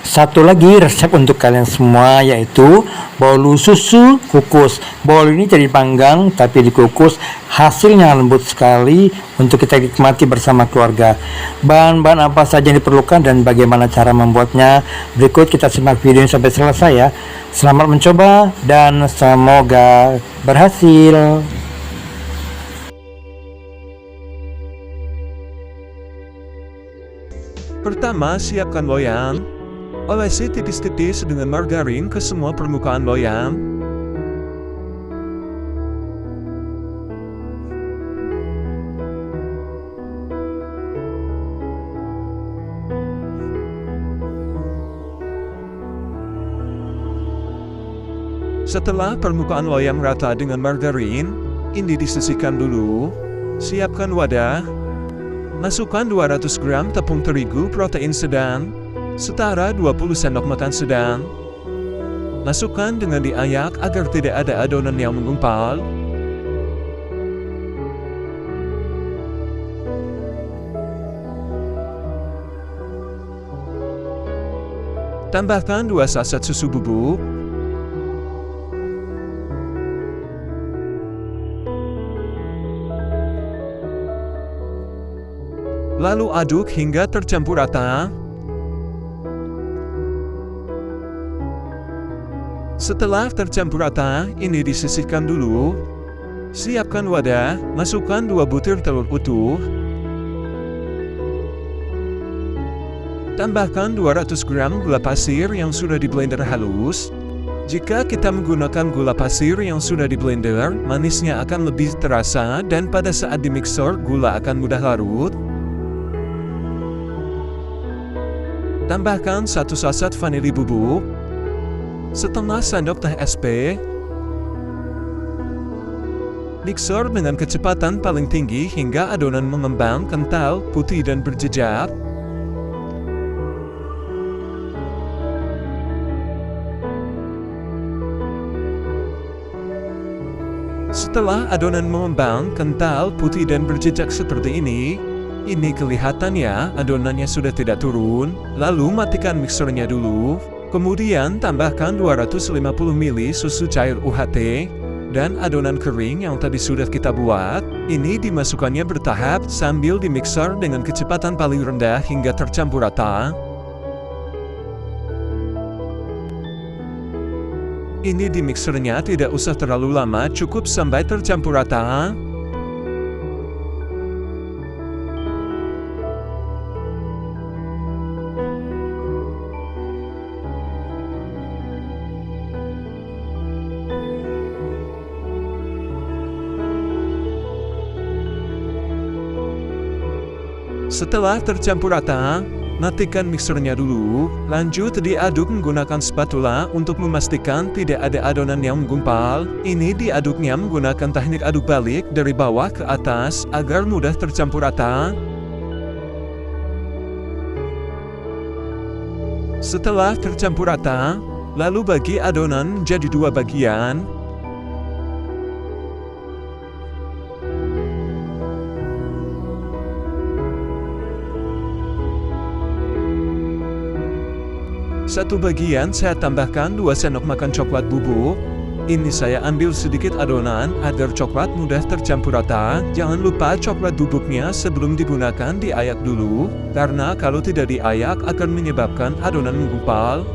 Satu lagi resep untuk kalian semua yaitu bolu susu kukus. Bolu ini jadi dipanggang tapi dikukus, hasilnya lembut sekali untuk kita nikmati bersama keluarga. Bahan-bahan apa saja yang diperlukan dan bagaimana cara membuatnya, berikut kita simak videonya sampai selesai ya. Selamat mencoba dan semoga berhasil. Pertama, siapkan loyang. Olesi tipis-tipis dengan margarin ke semua permukaan loyang. Setelah permukaan loyang rata dengan margarin, ini disisihkan dulu. Siapkan wadah. Masukkan 200 gram tepung terigu protein sedang, setara 20 sendok makan sedang. Masukkan dengan diayak agar tidak ada adonan yang menggumpal. Tambahkan 2 saset susu bubuk. Lalu aduk hingga tercampur rata. Setelah tercampur rata, ini disisihkan dulu. Siapkan wadah, masukkan 2 butir telur utuh. Tambahkan 200 gram gula pasir yang sudah diblender halus. Jika kita menggunakan gula pasir yang sudah diblender, manisnya akan lebih terasa dan pada saat dimixer, gula akan mudah larut. Tambahkan 1 saset vanili bubuk, setengah sendok teh SP. Mixer dengan kecepatan paling tinggi hingga adonan mengembang, kental, putih dan berjejak. Setelah adonan mengembang, kental, putih dan berjejak seperti ini kelihatannya adonannya sudah tidak turun. Lalu matikan mixernya dulu. Kemudian tambahkan 250 ml susu cair UHT dan adonan kering yang tadi sudah kita buat. Ini dimasukkannya bertahap sambil dimixer dengan kecepatan paling rendah hingga tercampur rata. Ini dimixernya tidak usah terlalu lama, cukup sampai tercampur rata. Setelah tercampur rata, matikan mixernya dulu, lanjut diaduk menggunakan spatula untuk memastikan tidak ada adonan yang menggumpal. Ini diaduknya menggunakan teknik aduk balik dari bawah ke atas agar mudah tercampur rata. Setelah tercampur rata, lalu bagi adonan menjadi 2 bagian. Satu bagian saya tambahkan 2 sendok makan coklat bubuk. Ini saya ambil sedikit adonan agar coklat mudah tercampur rata. Jangan lupa coklat bubuknya sebelum digunakan diayak dulu, karena kalau tidak diayak akan menyebabkan adonan menggumpal.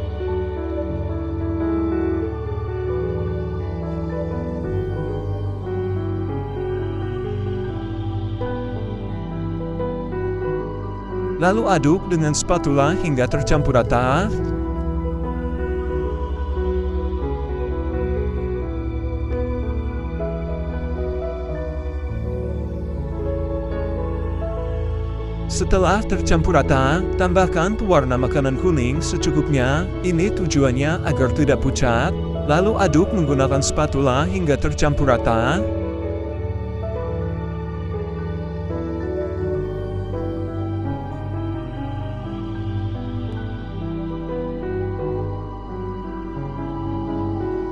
Lalu aduk dengan spatula hingga tercampur rata. Setelah tercampur rata, tambahkan pewarna makanan kuning secukupnya. Ini tujuannya agar tidak pucat. Lalu aduk menggunakan spatula hingga tercampur rata.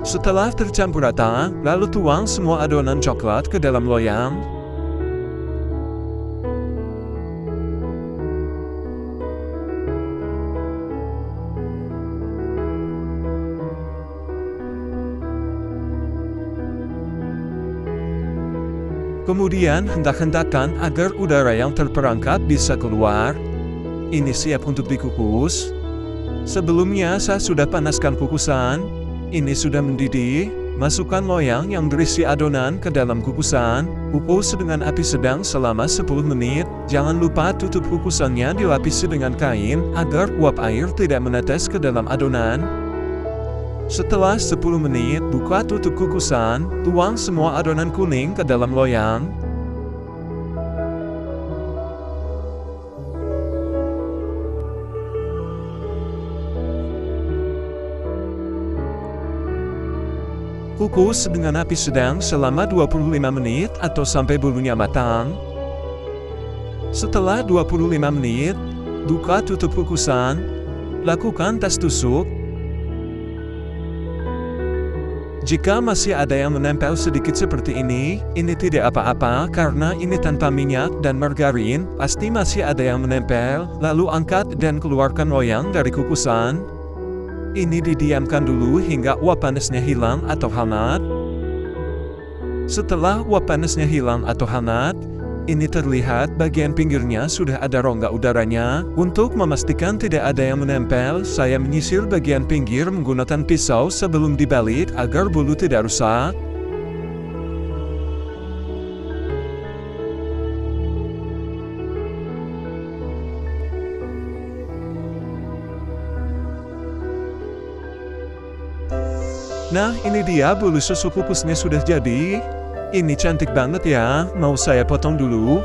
Setelah tercampur rata, lalu tuang semua adonan coklat ke dalam loyang. Kemudian hendak-hentakan agar udara yang terperangkap bisa keluar. Ini siap untuk dikukus. Sebelumnya saya sudah panaskan kukusan. Ini sudah mendidih. Masukkan loyang yang berisi adonan ke dalam kukusan. Kukus dengan api sedang selama 10 menit. Jangan lupa tutup kukusannya dilapisi dengan kain agar uap air tidak menetes ke dalam adonan. Setelah 10 menit, buka tutup kukusan, tuang semua adonan kuning ke dalam loyang. Kukus dengan api sedang selama 25 menit atau sampai bulunya matang. Setelah 25 menit, buka tutup kukusan, lakukan tes tusuk. Jika masih ada yang menempel sedikit seperti ini tidak apa-apa karena ini tanpa minyak dan margarin, pasti masih ada yang menempel, lalu angkat dan keluarkan loyang dari kukusan. Ini didiamkan dulu hingga uap panasnya hilang atau hangat. Setelah uap panasnya hilang atau hangat, ini terlihat bagian pinggirnya sudah ada rongga udaranya. Untuk memastikan tidak ada yang menempel, saya menyisir bagian pinggir menggunakan pisau sebelum dibalik agar bulu tidak rusak. Nah, ini dia bulu susu kukusnya sudah jadi. Ini cantik banget ya, mau saya potong dulu.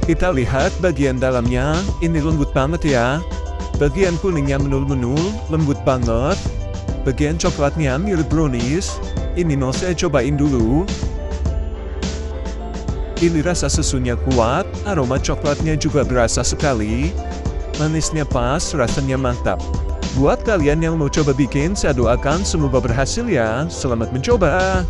Kita lihat bagian dalamnya, ini lembut banget ya. Bagian kuningnya menul-menul, lembut banget. Bagian coklatnya mirip brownies. Ini mau saya cobain dulu. Ini rasa susunya kuat, aroma coklatnya juga berasa sekali. Manisnya pas, rasanya mantap. Buat kalian yang mau coba bikin, saya doakan semoga berhasil ya. Selamat mencoba!